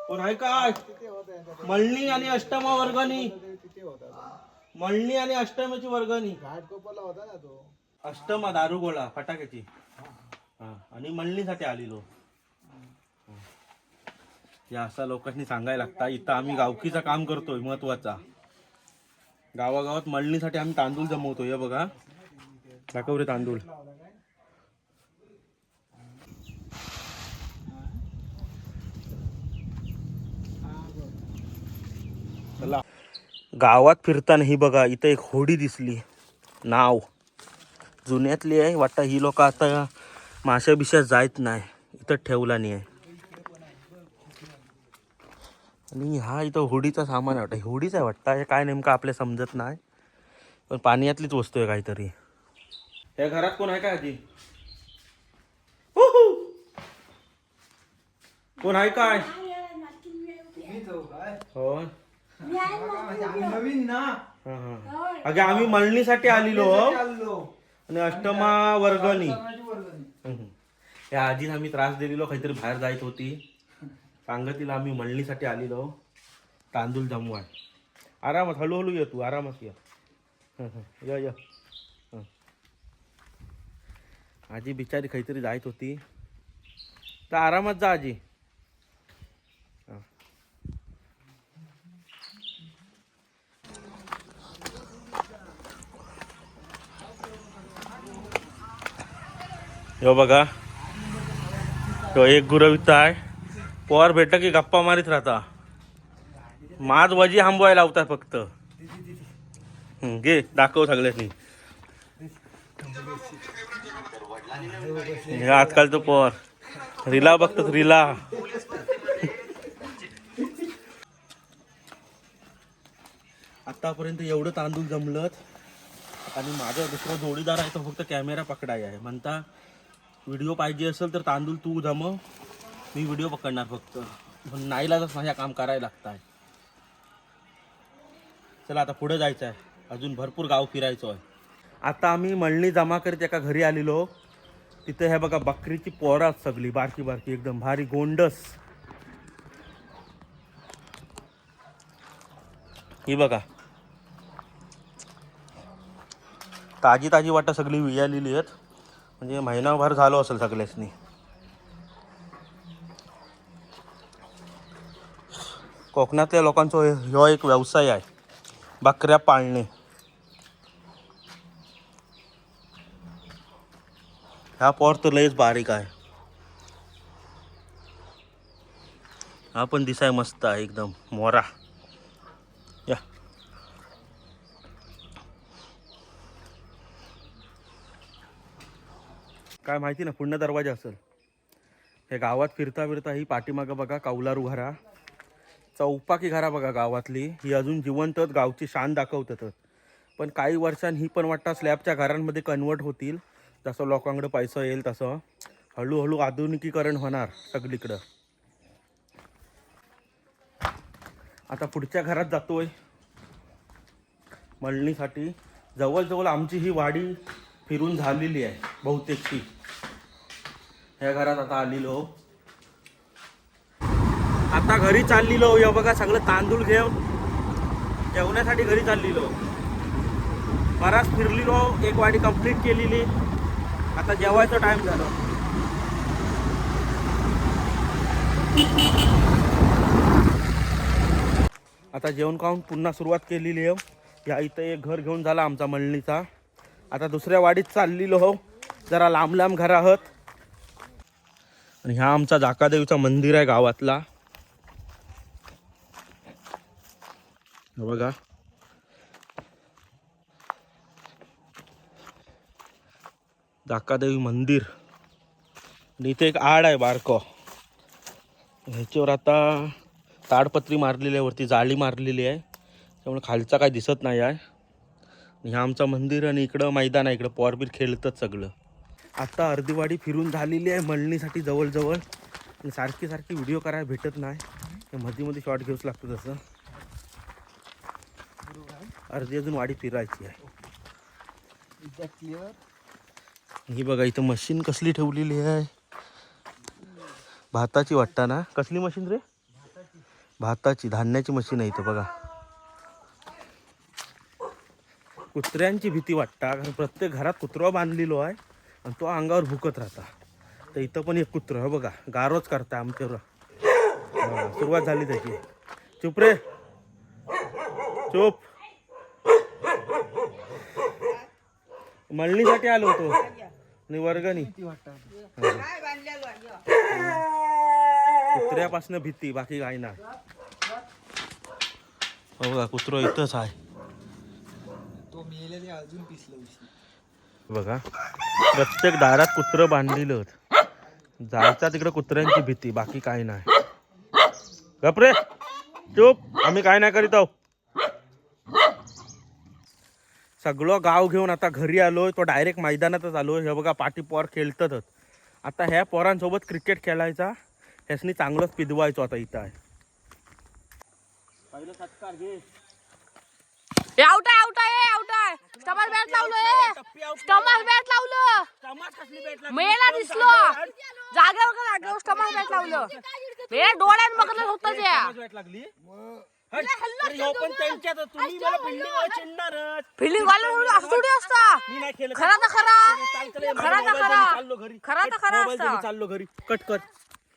कोण आहे काय? मळणी आणि अष्टम वर्गणी, मळणी आणि अष्टमीची वर्गणी. घाटकोपरला होता ना तो अष्टमा दारू गोळा फटाक्याची. हा आणि मळणीसाठी आलेलो. या असा लोकांनी सांगायला लागता. इथं आम्ही गावकीचं काम करतोय महत्वाचा. गावागावात मळणीसाठी आम्ही तांदूळ जमवतोय. हे बघा दाखव रे तांदूळ. चला गावात फिरताना ही बघा इथं एक होडी दिसली. नाव जुन्यातली आहे वाटतं. ही लोक आता माशा बिशा जायत नाही, इथं ठेवला नाही आहे. आणि हा इथं होडीचा सामान वाटतं. होडीच आहे वाटतं. हे काय नेमकं आपल्या समजत नाही, पण पाण्यातलीच वस्तू आहे काहीतरी. या घरात कोण आहे का आजी? कोण आहे काय? हो नवीन ना. अगे आम्ही मळणीसाठी आलेलो आणि अष्टमा वर्गणी. या आजीने आम्ही त्रास दिलेलो, काहीतरी बाहेर जायत होती. सांगतीला आम्ही मळणीसाठी आलेलो तांदूळ जमवाय. आरामात हळूहळू ये तू, आरामात ये. या आजी बिचारी काहीतरी जायत होती, तर आरामात जा आजी. यो बघा तो एक गुरविता आहे. पोर भेटलं की गप्पा मारीत राहता. माझ वजी थांबवायला लावतात फक्त. घे दाखव सगळ्यांनी. हे आजकाल तो पोर रिला बघतात रिला. आतापर्यंत एवढं तांदूळ जमलं आणि माझा दुसरा जोडीदार आहे तो फक्त कॅमेरा पकडाय आहे. म्हणता व्हिडिओ पाहिजे असेल तर तांदूळ तू जमव, मी व्हिडिओ पकडणार फक्त. पण नाईलाजच माझ्या काम करायला लागत आहे. चला आता पुढे जायचं आहे, अजून भरपूर गाव फिरायचं आहे. आता आम्ही मळणी जमा करीत एका घरी आलेलो. तिथे हे बघा बकरीची पोरात सगळी बारकी बारकी एकदम भारी गोंडस. ही बघा ताजी ताजी वाटा सगळी वियालेली आहेत. म्हणजे महिनाभर झालो असेल सगळ्यासनी. कोकणातल्या लोकांचा ह्यो एक व्यवसाय आहे, बकऱ्या पाळणे. हा पोर तर लयच बारीक आहे. हा पण दिसाय मस्त आहे एकदम मोरा. या काय माहिती ना पुण्य दरवाजा असेल. हे गावात फिरता फिरता ही पाठीमागं बघा कौलारू घरा, चौपाकी घरा बघा गावातली. ही अजून जिवंतच, गावची शान दाखवतात. पण काही वर्षांनी ही पण वाटतं स्लॅबच्या घरांमध्ये कन्वर्ट होतील. जसं लोकांकडे पैसा येईल तसं हळूहळू आधुनिकीकरण होणार सगळीकडं. आता पुढच्या घरात जातोय मळणीसाठी. जवळजवळ आमची ही वाडी फिरून झालेली आहे बहुतेकची. ह्या घरात आता आलेलो, आता घरी चाललेलो. या बघा सगळं तांदूळ घेऊन जेवण्यासाठी घरी चाललेलो. बराच फिरलेलो, एक वाडी कंप्लीट केलेली. आता जेवायचा टाइम झाला. आता जेवण खाऊन पुन्हा सुरुवात केलेली आहे. या इथं एक घर घेऊन झाला आमचा मळणीचा. आता दुसऱ्या वाडीत चाललेलो हो, जरा लांब लांब घर आहोत. आणि ह्या आमचा जाकादेवीचा मंदिर आहे गावातला. बघा जाकादेवी मंदिर. आणि इथे एक आड आहे बारको. ह्याच्यावर आता ताडपत्री मारलेली आहे, वरती जाळी मारलेली आहे, त्यामुळे खालचा काय दिसत नाही आहे. आणि हा आमचा मंदिर आणि इकडं मैदान आहे. इकडं पोरबीर खेळतात सगळं. आता अर्धीवाडी फिरून झालेली आहे मळणीसाठी जवळजवळ. आणि सारखी सारखी व्हिडिओ करायला भेटत नाही, मध्ये मध्ये शॉर्ट घेऊच लागतो. तसं अर्धी अजून वाडी फिरायची आहे. ही बघा इथं मशीन कसली ठेवलेली आहे. भाताची वाटता ना. कसली मशीन रे? भाताची, धान्याची मशीन आहे इथं बघा. कुत्र्यांची भीती वाटता कारण प्रत्येक घरात कुत्रा बांधलेलो आहे आणि तो अंगावर भुकत राहता. तर इथं पण एक कुत्रा आहे बघा, गारोच करता आमच्यावर. सुरुवात झाली त्याची. चुप रे, चुप. मळणीसाठी आलो होतो आणि वर्गणी. कुत्र्यापासून भीती, बाकी काय ना. बघा कुत्रा इथंच आहे. तो मेले ते अजून पिसलं उशी. बघा प्रत्येक दारात कुत्रं बांधलेलं. जायचा तिकडे कुत्र्यांची भीती, बाकी काय नाही. गपरे, चुप, आम्ही काय नाही करीत आहोत. सगळं गाव घेऊन आता घरी आलोय. तो डायरेक्ट मैदानातच आलो. हे बघा पाठी पोर खेळतातच. आता ह्या पोरांसोबत क्रिकेट खेळायचा, ह्यासनी चांगलंच पिदवायचो. आता इथं आहे पहिलं सत्कार घे. आउट आहे, आउट आहे, आउट आहे. स्टमक बॅट लावलं, स्टमक बॅट लावलं. मेला दिसलो जागेवर स्टमक बॅट लावलं. मे डोळ्यात बघत होतं त्या लागली. पण त्यांच्यात तुम्ही मला फिलिंग वाला असं थोडी असतं. खरा तर खरा, खरा तर खरा, खरा तर खरा असतं. चाललो घरी. कट कर.